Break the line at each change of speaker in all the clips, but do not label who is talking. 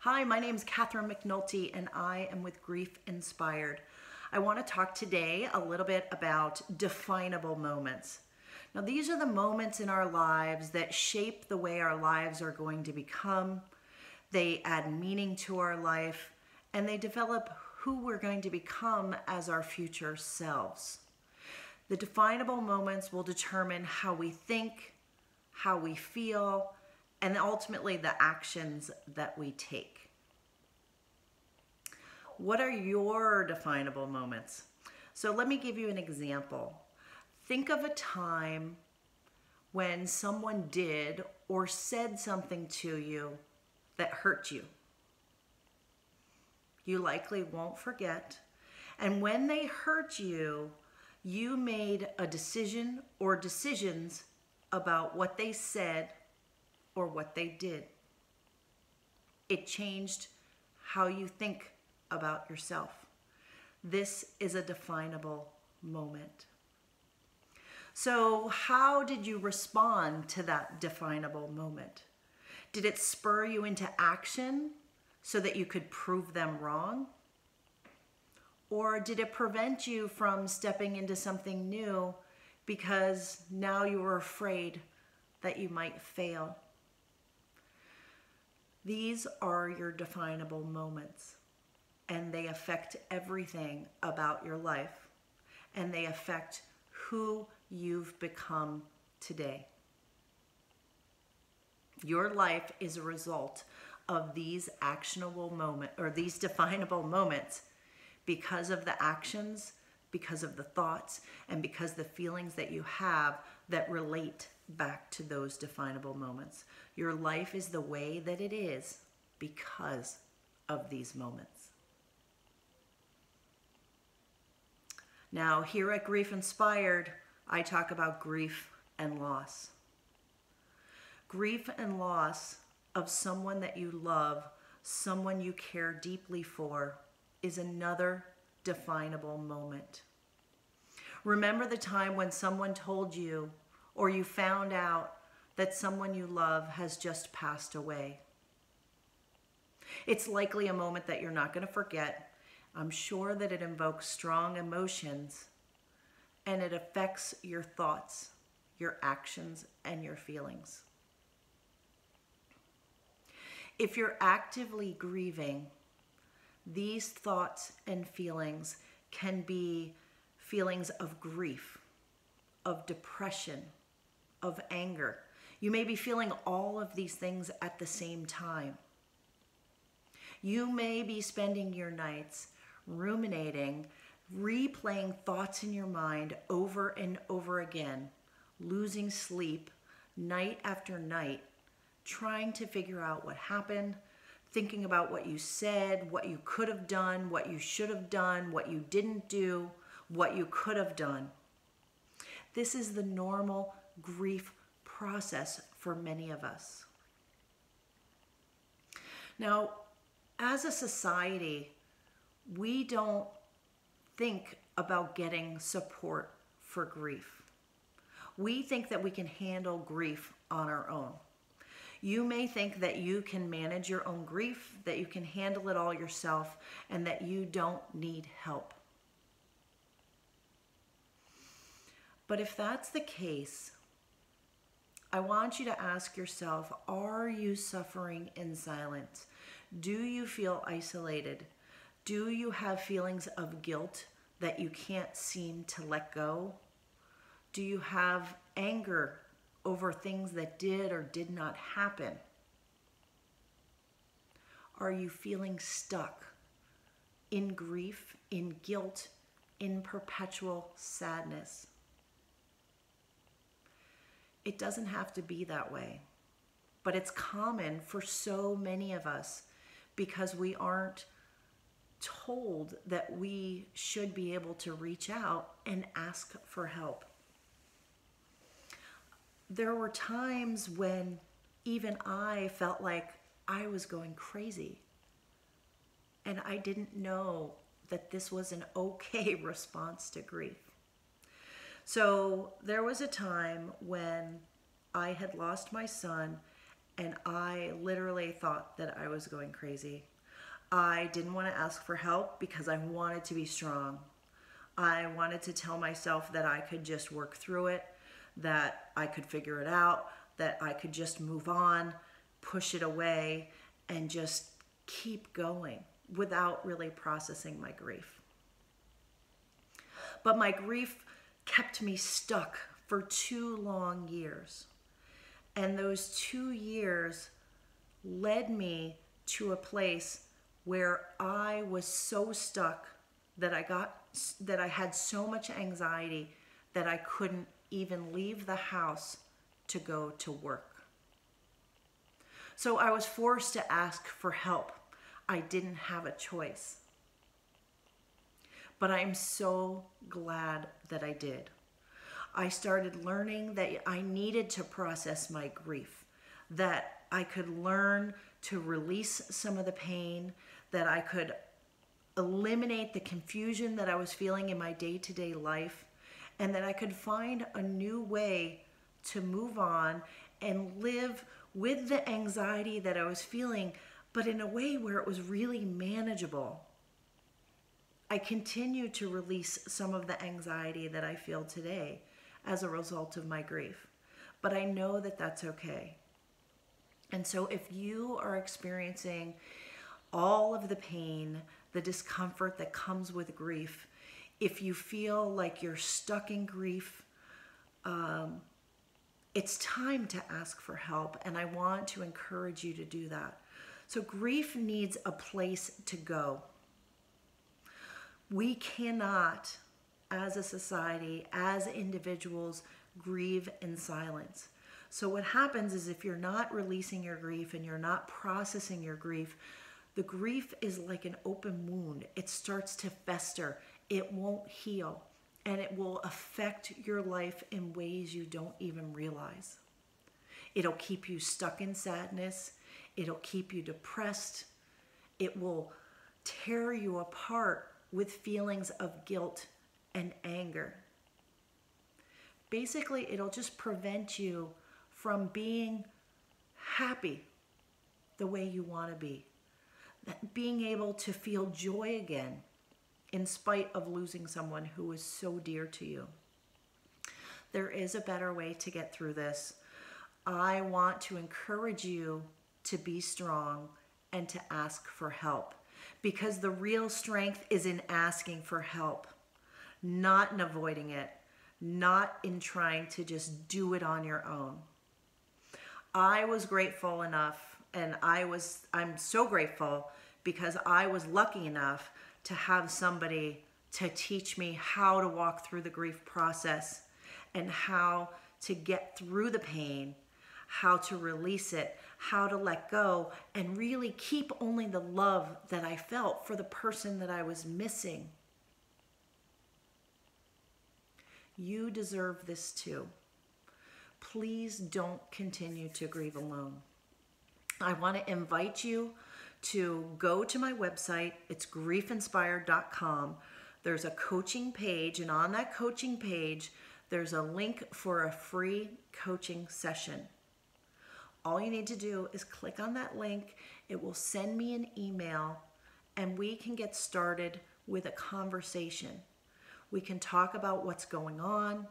Hi, my name is Catherine McNulty and I am with Grief Inspired. I want to talk today a little bit about definable moments. Now, these are the moments in our lives that shape the way our lives are going to become. They add meaning to our life and they develop who we're going to become as our future selves. The definable moments will determine how we think, how we feel, and ultimately the actions that we take. What are your definable moments? So let me give you an example. Think of a time when someone did or said something to you that hurt you. You likely won't forget. And when they hurt you, you made a decision or decisions about what they said or what they did. It changed how you think about yourself. This is a definable moment. So how did you respond to that definable moment? Did it spur you into action so that you could prove them wrong? Or did it prevent you from stepping into something new because now you were afraid that you might fail? These are your definable moments, and they affect everything about your life, and they affect who you've become today. Your life is a result of these actionable moments, or these definable moments, because of the actions, because of the thoughts, and because the feelings that you have that relate back to those definable moments. Your life is the way that it is because of these moments. Now, here at Grief Inspired, I talk about grief and loss. Grief and loss of someone that you love, someone you care deeply for, is another definable moment. Remember the time when someone told you or you found out that someone you love has just passed away. It's likely a moment that you're not going to forget. I'm sure that it invokes strong emotions and it affects your thoughts, your actions, and your feelings. If you're actively grieving, these thoughts and feelings can be feelings of grief, of depression, of anger. You may be feeling all of these things at the same time. You may be spending your nights ruminating, replaying thoughts in your mind over and over again, losing sleep night after night, trying to figure out what happened, thinking about what you said, what you could have done, what you should have done, what you didn't do, what you could have done. This is the normal grief process for many of us. Now, as a society, we don't think about getting support for grief. We think that we can handle grief on our own. You may think that you can manage your own grief, that you can handle it all yourself, and that you don't need help. But if that's the case, I want you to ask yourself, are you suffering in silence? Do you feel isolated? Do you have feelings of guilt that you can't seem to let go? Do you have anger over things that did or did not happen? Are you feeling stuck in grief, in guilt, in perpetual sadness? It doesn't have to be that way, but it's common for so many of us because we aren't told that we should be able to reach out and ask for help. There were times when even I felt like I was going crazy, and I didn't know that this was an okay response to grief. So there was a time when I had lost my son and I literally really thought that I was going crazy. I didn't want to ask for help because I wanted to be strong. I wanted to tell myself that I could just work through it, that I could figure it out, that I could just move on, push it away, and just keep going without really processing my grief. But my grief kept me stuck for 2 long years. And those 2 years led me to a place where I was so stuck that I had so much anxiety that I couldn't even leave the house to go to work. So I was forced to ask for help. I didn't have a choice. But I'm so glad that I did. I started learning that I needed to process my grief, that I could learn to release some of the pain, that I could eliminate the confusion that I was feeling in my day-to-day life, and that I could find a new way to move on and live with the anxiety that I was feeling, but in a way where it was really manageable. I continue to release some of the anxiety that I feel today as a result of my grief, but I know that that's okay. And so if you are experiencing all of the pain, the discomfort that comes with grief, if you feel like you're stuck in grief, it's time to ask for help, and I want to encourage you to do that. So grief needs a place to go. We cannot, as a society, as individuals, grieve in silence. So what happens is if you're not releasing your grief and you're not processing your grief, the grief is like an open wound. It starts to fester. It won't heal, and it will affect your life in ways you don't even realize. It'll keep you stuck in sadness. It'll keep you depressed. It will tear you apart with feelings of guilt and anger. Basically, it'll just prevent you from being happy the way you want to be. Being able to feel joy again in spite of losing someone who is so dear to you. There is a better way to get through this. I want to encourage you to be strong and to ask for help, because the real strength is in asking for help, not in avoiding it, not in trying to just do it on your own. I was grateful enough, and I'm so grateful because I was lucky enough to have somebody to teach me how to walk through the grief process and how to get through the pain, how to release it, how to let go, and really keep only the love that I felt for the person that I was missing. You deserve this too. Please don't continue to grieve alone. I want to invite you to go to my website. It's griefinspired.com. There's a coaching page, and on that coaching page, there's a link for a free coaching session. All you need to do is click on that link. It will send me an email, and we can get started with a conversation. We can talk about what's going on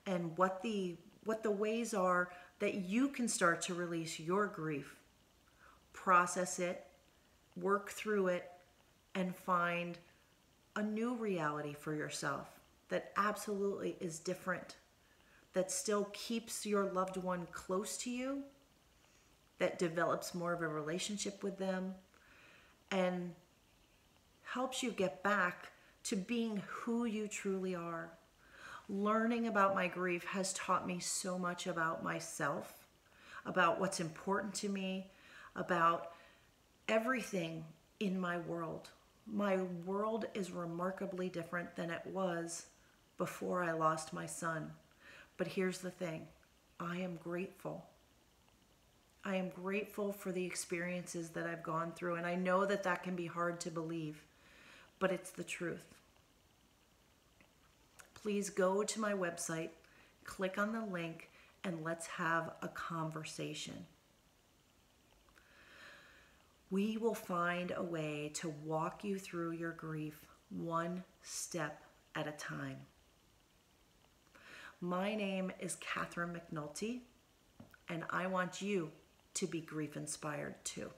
and what the ways are that you can start to release your grief, process it, work through it, and find a new reality for yourself that absolutely is different, that still keeps your loved one close to you, that develops more of a relationship with them, and helps you get back to being who you truly are. Learning about my grief has taught me so much about myself, about what's important to me, about everything in my world. My world is remarkably different than it was before I lost my son. But here's the thing, I am grateful. I am grateful for the experiences that I've gone through, and I know that that can be hard to believe, but it's the truth. Please go to my website, click on the link, and let's have a conversation. We will find a way to walk you through your grief one step at a time. My name is Catherine McNulty, and I want you to be grief inspired too.